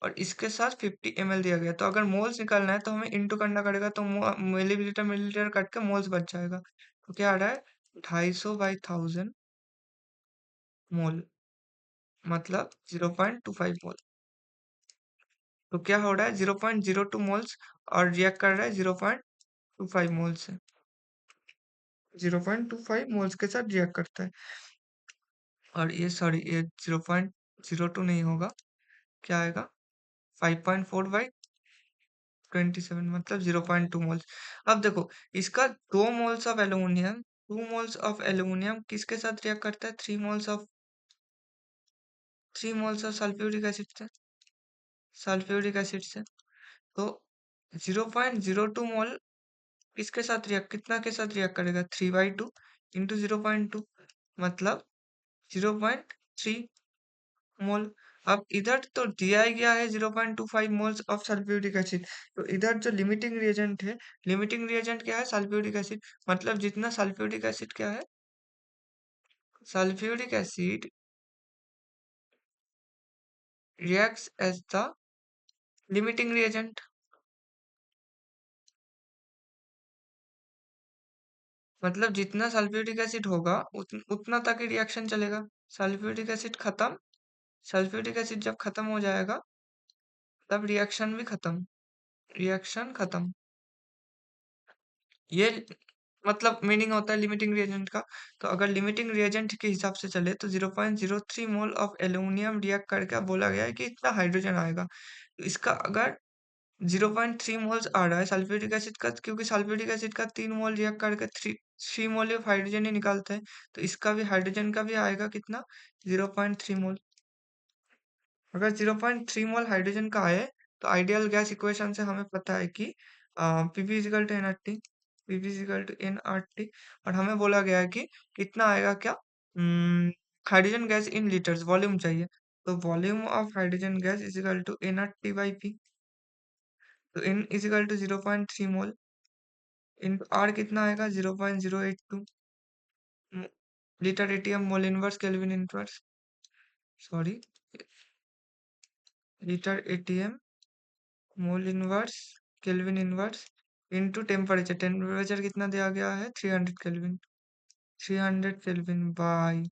और इसके साथ 50 ml दिया गया है। तो अगर मोल्स निकालना है तो हमें इंटू करना पड़ेगा, तो मिलीलीटर मिलीलीटर कट के मोल्स बच जाएगा। तो क्या आ रहा है? 250/1000 मोल, मतलब 0.25 मोल। तो क्या हो रहा है? 0.02 मोल्स, और रिएक्ट कर रहा है 0.25 मोल से, 0.25 मोल्स के साथ रिएक्ट करता है। और ये सॉरी, ये 0.02 नहीं होगा, क्या आएगा? 5.4/27, मतलब 0.2 मोल्स। अब देखो, इसका 2 moles of aluminium 2 moles of aluminium किसके साथ रिएक्ट करता है? 3 मोल्स ऑफ सल्फ्यूरिक एसिड से। तो 0.02 मोल कितना के साथ रिएक्ट करेगा? 3/2 इंटू 0.2 मतलब 0.3 मोल। अब इधर तो दिया ही गया है 0.25 मोल्स ऑफ सल्फ्यूरिक एसिड। तो इधर जो लिमिटिंग रिएजेंट है, लिमिटिंग रिएजेंट क्या है? Sulphuric acid. मतलब जितना सल्फ्यूरिक एसिड क्या है? Sulphuric acid reacts as the limiting reagent। मतलब जितना सल्फ्यूरिक एसिड होगा उतना तक ही रिएक्शन चलेगा। सल्फ्यूरिक एसिड खत्म, सल्फ्यूरिक एसिड जब खत्म हो जाएगा तब रिएक्शन भी खत्म, रिएक्शन खत्म। ये मतलब मीनिंग होता है लिमिटिंग रिएजेंट का। तो अगर लिमिटिंग रिएजेंट के हिसाब से चले तो 0.03 मोल ऑफ एल्युमिनियम रिएक्ट करके बोला गया है कि इतना हाइड्रोजन आएगा। तो इसका अगर 0.3 मोल्स आ रहा है सल्फ्यूरिक एसिड का, क्योंकि सल्फ्यूरिक एसिड का 3 मोल रिएक्ट करके 3 मोल ऑफ हाइड्रोजन ही निकालते हैं। तो इसका भी हाइड्रोजन का भी आएगा कितना? 0.3 मोल। अगर 0.3 मोल हाइड्रोजन का आए तो आइडियल गैस इक्वेशन से हमें पता है कि PV is equal to NRT, PV is equal to NRT. और हमें बोला गया है कि कितना आएगा क्या? Hydrogen gas in litres volume चाहिए। तो volume of hydrogen gas is equal to NRT by P. तो n is equal to 0.3 mole in R कितना आएगा? 0.082 litre ATM mole inverse kelvin inverse, sorry, litre ATM mole inverse kelvin inverse into temperature. Temperature कितना दिया गया है? 300 kelvin, 300 kelvin by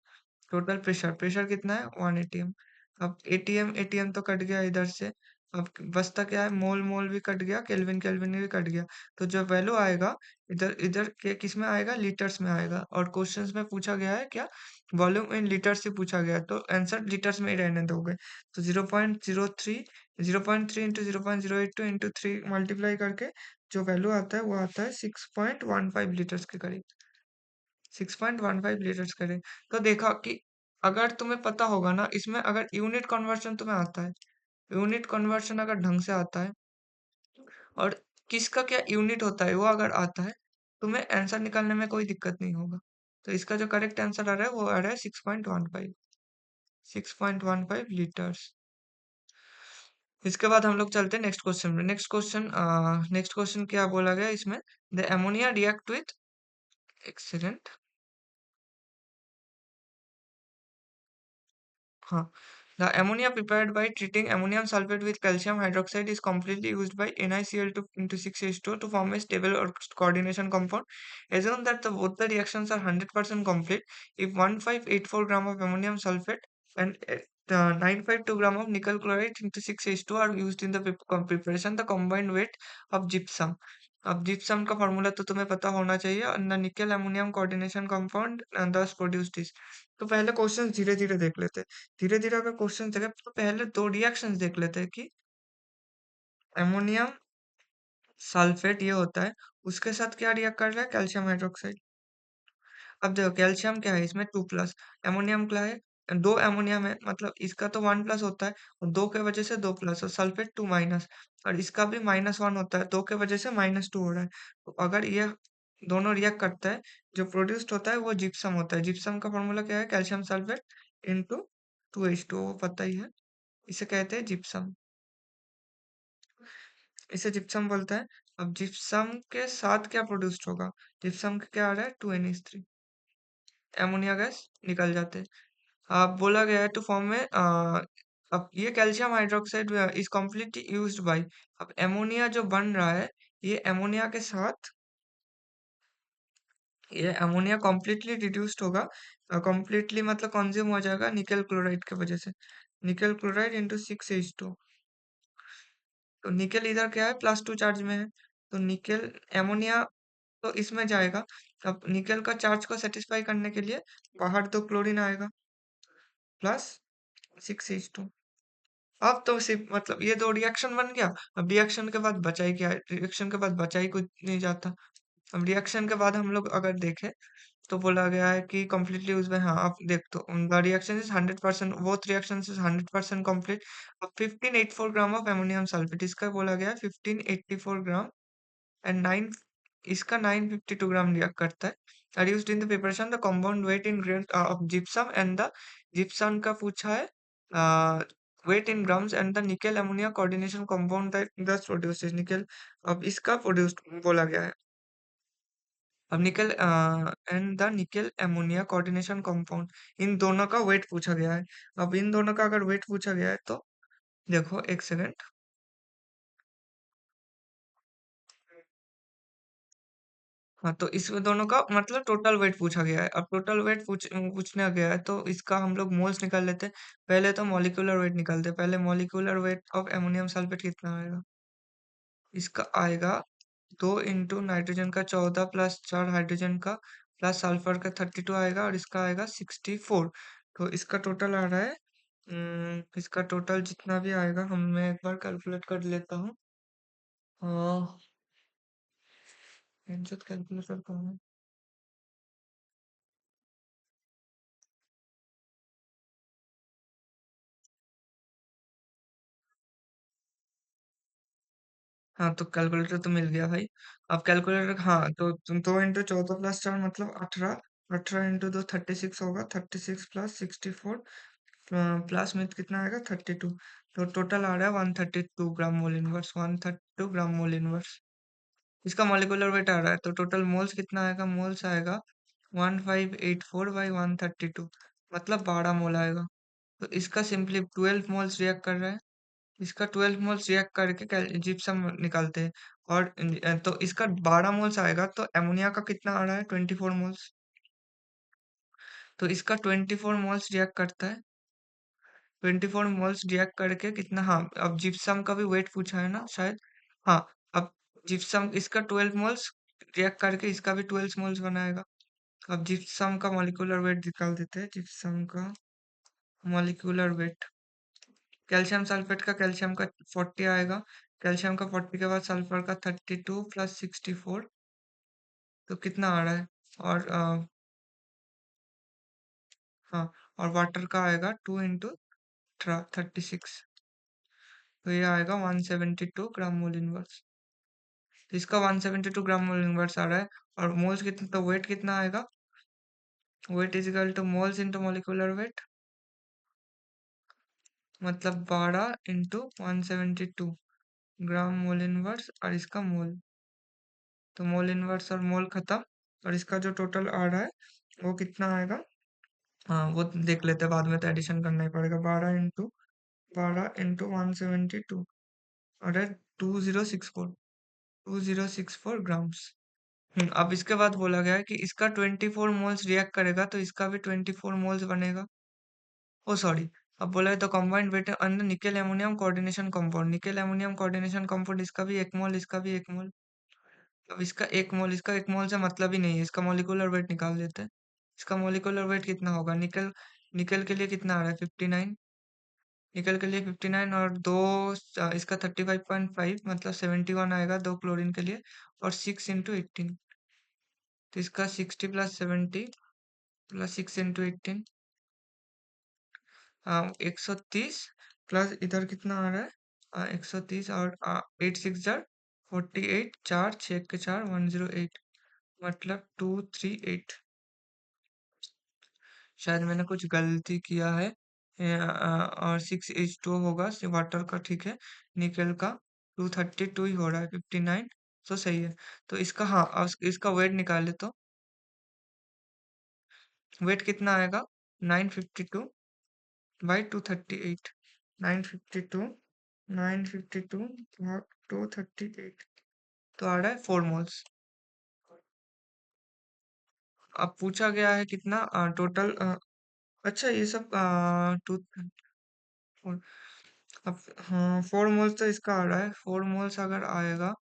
total pressure. Pressure कितना है? 1 ATM. अब एटीएम एटीएम तो कट गया इधर से। अब बचता क्या है? मोल मोल भी कट गया, केल्विन केल्विन भी कट गया। तो जो वैल्यू आएगा इधर इधर के किस में आएगा? लीटर्स में आएगा। और क्वेश्चंस में पूछा गया है क्या? वॉल्यूम इन लीटर्स से पूछा गया है, तो आंसर लीटर्स में ही रहने दोगे। तो 0.03 इंटू 0.082 इंटू 3 मल्टीप्लाई करके जो वैल्यू आता है वो आता है 6.15 लीटर्स के करीब। 6.15 लीटर्स करे। तो देखा कि अगर तुम्हें पता होगा ना, इसमें अगर यूनिट कन्वर्शन तुम्हें आता है, यूनिट कन्वर्शन अगर ढंग से आता है और किसका क्या यूनिट होता है वो अगर आता है, तुम्हें आंसर निकालने में कोई दिक्कत नहीं होगा। तो इसका जो करेक्ट आंसर आ रहा है वो आ रहा है 6.15, 6.15 लीटर्स। इसके बाद हम लोग चलते हैं नेक्स्ट क्वेश्चन में। नेक्स्ट क्वेश्चन क्या बोला गया इसमें? The ammonia react with, excellent, हाँ, the ammonia prepared by treating ammonium sulfate with calcium hydroxide is completely used by NiCl2 into 6H2 to form a stable or coordination compound. Assume that both the reactions are 100% complete. If 1584 gram of ammonium sulfate and 952 gram of nickel chloride into 6H2 are used in the preparation, the combined weight of gypsum. अब gypsum का formula तो तुम्हें पता होना चाहिए। The निकल ammonium coordination compound thus produced is। तो पहले क्वेश्चन धीरे धीरे देख लेते हैं। धीरे धीरे अगर क्वेश्चन देखें तो पहले दो रिएक्शंस देख लेते हैं कि अमोनियम सल्फेट ये होता है, उसके साथ क्या रिएक्ट कर रहा है? Calcium hydroxide. अब देखो कैल्शियम क्या है इसमें? 2+, अमोनियम क्या है? दो अमोनियम है, मतलब इसका तो 1+ होता है और दो के वजह से 2+, और सल्फेट 2-, और इसका भी -1 होता है, दो के वजह से -2 हो रहा है। तो अगर ये दोनों रिएक्ट करता है, जो प्रोड्यूस्ड होता है वो जिप्सम होता है। जिप्सम का फॉर्मूला क्या है? कैल्शियम सल्फेट इंटू 2H2, वो पता ही है। इसे कहते हैं जिप्सम, इसे जिप्सम बोलते हैं। अब जिप्सम के साथ क्या प्रोड्यूस्ड होगा? जिप्सम का क्या आ रहा है? 2Na3, एमोनिया गैस निकल जाते हैं। बोला गया है टू फॉर्म में अब ये calcium hydroxide is completely used by. अब एमोनिया जो बन रहा है, ये एमोनिया के साथ ये अमोनिया कम्प्लीटली रिड्यूस्ड होगा, कम्प्लीटली मतलब कंज्यूम हो जाएगा निकल क्लोराइड की वजह से। निकल क्लोराइड इंटू 6H2। तो निकल इधर क्या है? +2 चार्ज में है, तो निकल एमोनिया तो इसमें जाएगा। अब निकल का चार्ज को सेटिस्फाई करने के लिए बाहर तो क्लोरीन आएगा +6H2। अब तो सिर्फ मतलब ये दो रिएक्शन बन गया। अब रिएक्शन के बाद बचा ही क्या है? रिएक्शन के बाद बचा ही कुछ नहीं जाता। अब रिएक्शन के बाद हम लोग अगर देखें तो बोला गया है कि कंप्लीटली उसमें हाँ आप देख तो the reaction is 100% both reactions is 100% complete. अब 1584 ग्राम ऑफ अमोनियम सल्फेट इसका बोला गया है 1584 ग्राम एंड 9 इसका 952 ग्राम रिएक्ट करता है। Are used in the preparation the compound weight in gram of gypsum and the gypsum का पूछा है weight in grams and the nickel ammonia coordination compound that thus produces nickel. अब इसका produced बोला गया है। अब nickel and the nickel ammonia coordination compound इन दोनों का वेट पूछा गया है। अब इन दोनों का अगर वेट पूछा गया है तो देखो एक सेकंड। हाँ तो इसमें दोनों का मतलब टोटल वेट पूछा गया है। अब टोटल वेट पूछने गया है तो इसका हम लोग मोल्स निकाल लेते हैं। पहले तो मॉलिक्यूलर वेट निकालते हैं। पहले molecular weight of ammonium sulphate कितना आएगा? इसका आएगा 2 इंटू नाइट्रोजन का 14 प्लस 4 हाइड्रोजन का प्लस सल्फर का 32 आएगा और इसका आएगा 64। तो इसका टोटल आ रहा है इसका टोटल जितना भी आएगा हम मैं एक बार कैलकुलेट कर लेता हूँ। कैलकुलेटर कहाँ है? हाँ तो कैलकुलेटर तो मिल गया भाई। अब कैलकुलेटर हाँ तो तुम 2 इंटू 14 प्लस 4 मतलब 18। 18 इंटू 2 36 होगा। 36 प्लस 64 प्लस में कितना आएगा 32। तो टोटल आ रहा है 132 ग्राम मोल इनवर्स 132 ग्राम मोल इनवर्स। इसका मॉलिक्यूलर वेट आ रहा है तो टोटल मोल्स कितना आएगा? मोल्स आएगा 1584/132 मतलब 12 मोल आएगा। तो इसका सिंपली 12 मोल्स रिएक्ट कर रहा है। इसका 12 मोल्स रिएक्ट करके जिप्सम निकालते हैं और तो इसका 12 मोल्स आएगा तो अमोनिया का कितना आ रहा है 24 मोल्स। तो इसका 24 मोल्स रिएक्ट करता है। 24 मोल्स रिएक्ट करके कितना हाँ अब जिप्सम का भी वेट पूछा है ना शायद। हाँ अब जिप्सम इसका 12 मोल्स रिएक्ट करके इसका भी 12 मोल्स बनाएगा। अब जिप्सम का मॉलिक्यूलर वेट निकाल देते हैं। जिप्सम का मॉलिक्यूलर वेट कैल्शियम का 40 आएगा। कैल्शियम का 40 के बाद सल्फर का 32 प्लस 64 तो कितना आ रहा है? और हाँ और वाटर का आएगा 2 इंटू 36 तो ये आएगा 172 ग्राम मोल इनवर्स। तो इसका 172 ग्राम मोल इनवर्स आ रहा है और मोल्स कितना तो वेट कितना आएगा? Weight is equal to moles into molecular weight मतलब 12 इंटू 172 ग्राम मोल इनवर्स और इसका मोल। तो मोल इनवर्स और मोल खत्म और इसका जो टोटल आ रहा है वो कितना आएगा? हाँ वो देख लेते हैं बाद में तो एडिशन करना ही पड़ेगा। 12 इंटू 172 अरे 2064 ग्राम्स। अब इसके बाद बोला गया है कि इसका 24 मोल्स रिएक्ट करेगा तो इसका भी 24 मोल्स बनेगा। Oh sorry. अब बोला है तो combined weight under nickel ammonium coordination compound nickel ammonium coordination compound इसका भी 1 मोल इसका भी 1 मोल। अब इसका एक मोल से मतलब ही नहीं है। इसका मॉलिक्यूलर वेट निकाल देते हैं। इसका मॉलिक्यूलर वेट कितना होगा? निकल निकल के लिए कितना आ रहा है 59। निकल के लिए 59 और दो इसका 35.5 मतलब 71 आएगा 2 क्लोरीन के लिए और 6 इंटू 18 तो इसका 60 प्लस 70 प्लस 6 इंटू 18 130 प्लस इधर कितना आ रहा है 130 और 8 6 जार 48 चार छः के चार 108 मतलब 238। शायद मैंने कुछ गलती किया है और 6H2 होगा वाटर का ठीक है। निकेल का 232 ही हो रहा है 59 तो सही है। तो इसका हाँ इसका वेट निकाले तो वेट कितना आएगा 952 बाई 238। 952 952 भाग 238 तो आ रहा है 4 मोल्स। अब पूछा गया है कितना टोटल अच्छा ये सब टू अब हाँ 4 मोल्स तो इसका आ रहा है। 4 मोल्स अगर आएगा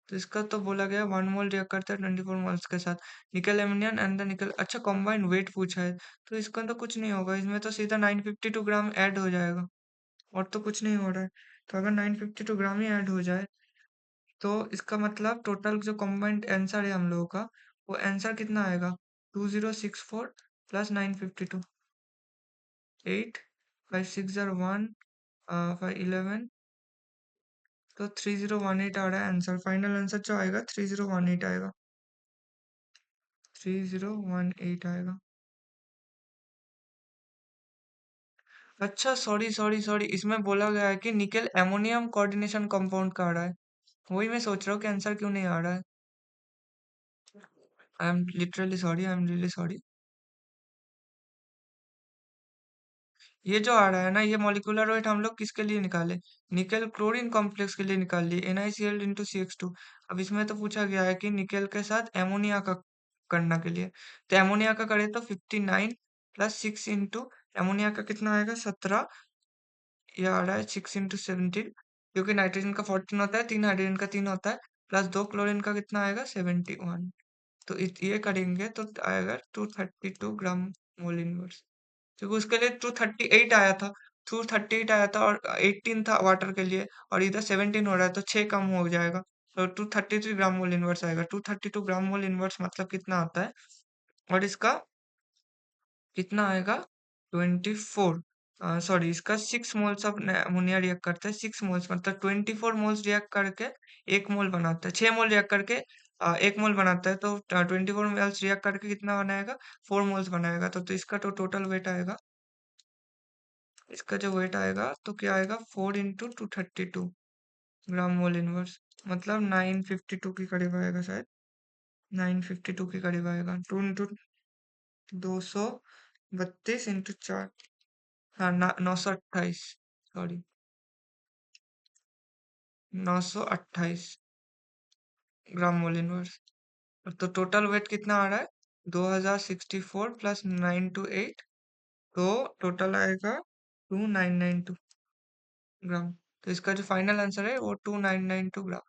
तो इसका तो बोला गया 1 मोल रिएक्ट करता है 24 मोल्स के साथ निकल एमोनियन एंड द निकल। अच्छा कॉम्बाइंड वेट पूछा है तो इसका तो कुछ नहीं होगा। इसमें तो सीधा 952 ग्राम ऐड हो जाएगा और तो कुछ नहीं हो रहा है। तो अगर 952 ग्राम ही ऐड हो जाए तो इसका मतलब टोटल जो कॉम्बाइंड आंसर है हम लोगों का वो आंसर कितना आएगा 2064 प्लस 952, 8, 5 6 जार 1, 5 11, तो 3018 आ रहा है आंसर। फाइनल आंसर जो आएगा 3018 आएगा, 3018 आएगा। अच्छा, सॉरी सॉरी सॉरी, इसमें बोला गया है कि निकेल एमोनियम कोऑर्डिनेशन कंपाउंड का आ रहा है। वही मैं सोच रहा हूँ कि आंसर क्यों नहीं आ रहा है। I am literally sorry, I am really sorry. ये जो आ रहा है ना, ये मॉलिक्यूलर वेट हम लोग किसके लिए निकाले? निकेल क्लोरीन कॉम्प्लेक्स के लिए निकाल लिए, NiCl इंटू CH2। अब इसमें तो पूछा गया है कि निकेल के साथ एमोनिया का करना के लिए, तो एमोनिया का करे तो 59 प्लस 6 इंटू एमोनिया का कितना आएगा 17, ये आ रहा है 6 इंटू 17, क्योंकि नाइट्रोजन का 14 होता है, 3 हाइड्रोजन का 3 होता है, प्लस 2 क्लोरीन का कितना आएगा 71। तो ये करेंगे तो आएगा 232 ग्राम मोल इनवर्स, क्योंकि उसके लिए 238 आया था, 238 आया था और 18 था वाटर के लिए, और इधर 17 हो रहा है तो 6 कम हो जाएगा, तो 233 ग्राम मोल इनवर्स आएगा। 232 ग्राम मोल इनवर्स मतलब कितना आता है, और इसका कितना आएगा 24, सॉरी इसका 6 मोल्स ऑफ अमोनिया रिएक्ट करता है, 6 मोल्स मतलब 24 मोल्स रिएक्ट करके 1 मोल बनाता है, 6 मोल रिएक्ट करके 1 मोल बनाता है, तो 24 मोल्स रिएक्ट करके कितना बनाएगा 4 मोल्स बनाएगा, तो इसका तो टोटल वेट आएगा, इसका जो वेट आएगा तो क्या आएगा 4 इंटू 232 ग्राम मोल इनवर्स, मतलब 952 के करीब आएगा शायद, 952 के करीब आएगा। 2 इंटू 232 इंटू 4, हाँ 928, सॉरी 928 ग्राम मोल इनवर्स। तो टोटल वेट कितना आ रहा है 2064 प्लस 928, तो टोटल आएगा 2992 ग्राम। तो इसका जो फाइनल आंसर है वो 2992 ग्राम।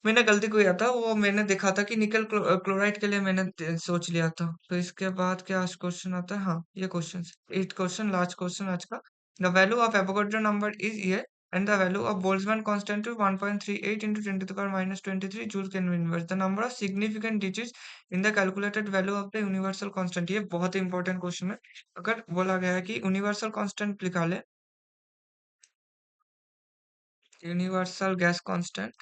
मैंने गलती किया था, वो मैंने देखा था कि निकल क्लोराइड के लिए मैंने सोच लिया था। तो इसके बाद क्या क्वेश्चन आता है, हाँ ये क्वेश्चन, 8 क्वेश्चन, लास्ट क्वेश्चन आज का। The value of Avogadro number is ये, and the value of Boltzmann constant is 1.38 into 10 to the power minus 23 joule kelvin inverse. The number of significant digits in the calculated value of the universal constant. ये बहुत important question है। अगर बोला गया है कि universal constant निकाले, universal gas constant,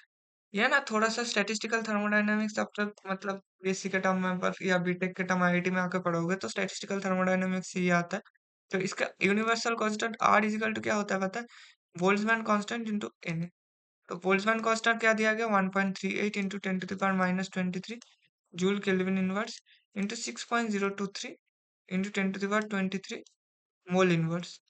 ये ना थोड़ा सा स्टैटिस्टिकल थर्मोडायनामिक्स अब तक मतलब बेसिक के टर्म में या बीटेक के टर्म आईआईटी में आके पढ़ोगे तो स्टैटिस्टिकल थर्मोडायनामिक्स ही आता है। तो इसका universal constant R is equal to क्या होता है पता है, बोल्ट्जमैन कांस्टेंट इनटू एन। तो बोल्ट्जमैन कांस्टेंट क्या दिया गया 1.38 into 10 to the power minus 23 joule kelvin inverse into 6.023 into 10 to the power 23 mole inverse.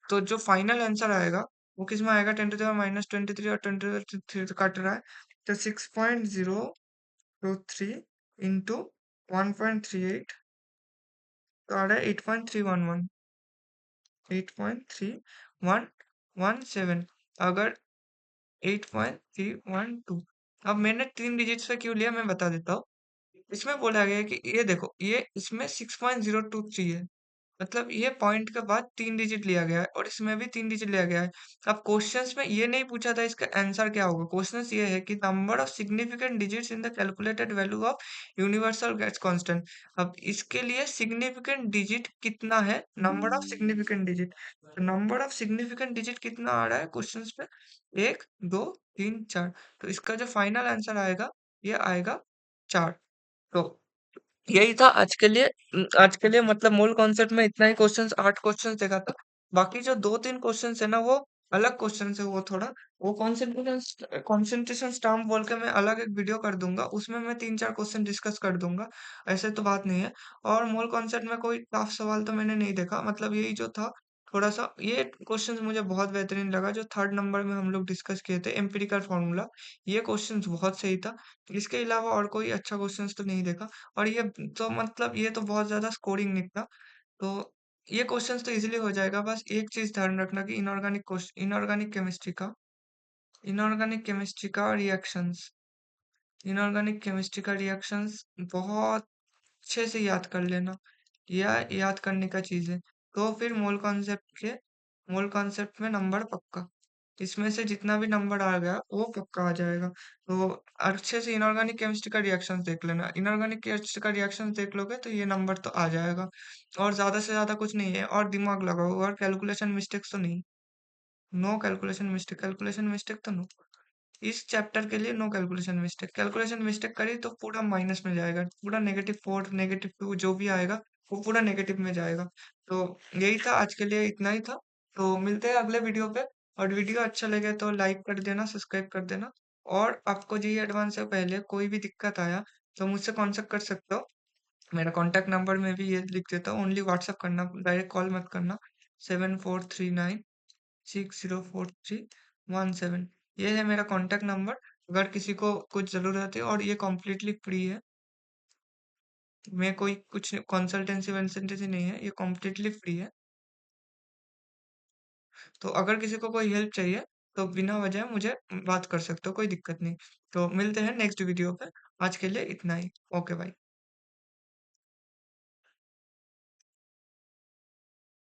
तो जो फाइनल आंसर आएगा वो किस में आएगा 10 टू द पावर माइनस 23 और 10 टू द 3 कट रहा है, तो 6.023 इंटू 1.38, तो आ रहा है 8.311, 8.3117, अगर 8.312। अब मैंने 3 डिजिट्स पे क्यों लिया मैं बता देता हूँ। इसमें बोला गया है कि ये देखो, ये इसमें 6.023 है, मतलब ये पॉइंट के बाद 3 डिजिट लिया गया है और इसमें भी 3 डिजिट लिया गया है। अब क्वेश्चंस में ये नहीं पूछा था इसका आंसर क्या होगा, क्वेश्चंस ये है कि number of significant digits in the calculated value of universal gas constant. अब इसके लिए सिग्निफिकेंट डिजिट कितना है, नंबर ऑफ सिग्निफिकेंट डिजिट, तो नंबर ऑफ सिग्निफिकेंट डिजिट कितना आ रहा है क्वेश्चंस पे, 1 2 3 4, तो इसका जो फाइनल आंसर आएगा ये आएगा 4। तो यही था आज के लिए। आज के लिए मतलब मूल कॉन्सेप्ट में इतना ही क्वेश्चंस, 8 क्वेश्चंस देखा था। बाकी जो 2-3 क्वेश्चंस है ना वो अलग क्वेश्चंस है, वो थोड़ा वो कंसंट्रेशन स्टैम्प बोल के मैं अलग एक वीडियो कर दूंगा, उसमें मैं 3-4 क्वेश्चन डिस्कस कर दूंगा। ऐसे तो बात नहीं है। और मूल कॉन्सेप्ट में कोई टफ सवाल तो मैंने नहीं देखा, मतलब यही जो था थोड़ा सा, ये क्वेश्चंस मुझे बहुत बेहतरीन लगा जो थर्ड नंबर में हम लोग डिस्कस किए थे, एम्पिरिकल फॉर्मूला। ये क्वेश्चंस बहुत सही था। इसके अलावा और कोई अच्छा क्वेश्चंस तो नहीं देखा। और ये तो मतलब ये तो बहुत ज़्यादा स्कोरिंग निकला। तो ये क्वेश्चंस तो इजीली हो जाएगा, बस एक चीज़ ध्यान रखना कि इनऑर्गेनिक केमिस्ट्री का रिएक्शंस बहुत अच्छे से याद कर लेना, यह याद करने का चीज़ है। तो फिर मोल कॉन्सेप्ट में नंबर पक्का। इसमें से जितना भी नंबर आ गया वो पक्का आ जाएगा। तो अच्छे से इनऑर्गेनिक केमिस्ट्री का रिएक्शंस देख लेना। इनऑर्गेनिक केमिस्ट्री का रिएक्शंस देख लोगे तो ये नंबर तो आ जाएगा और ज़्यादा से ज़्यादा कुछ नहीं है और दिमाग लगाओ और कैलकुलेशन मिस्टेक्स तो नहीं। No calculation mistake, calculation mistake तो नो। इस चैप्टर के लिए no calculation mistake. Calculation mistake करी तो पूरा माइनस में जाएगा, पूरा -4 -2 जो भी आएगा वो पूरा नेगेटिव में जाएगा। तो यही था आज के लिए, इतना ही था। तो मिलते हैं अगले वीडियो पे और वीडियो अच्छा लगे तो लाइक कर देना, सब्सक्राइब कर देना और आपको जी एडवांस से पहले कोई भी दिक्कत आया तो मुझसे कांटेक्ट कर सकते हो। मेरा कॉन्टैक्ट नंबर में भी ये लिख देता हूँ, ओनली व्हाट्सएप करना, डायरेक्ट कॉल मत करना। 7439604317 ये है मेरा कॉन्टैक्ट नंबर। अगर किसी को कुछ ज़रूरत है और ये कम्प्लीटली फ्री है, मैं कोई कुछ कंसल्टेंसी वंसल्टेंसी नहीं है, ये कम्प्लीटली फ्री है। तो अगर किसी को कोई हेल्प चाहिए तो बिना वजह मुझे बात कर सकते हो, कोई दिक्कत नहीं। तो मिलते हैं नेक्स्ट वीडियो पे, आज के लिए इतना ही। Okay bye.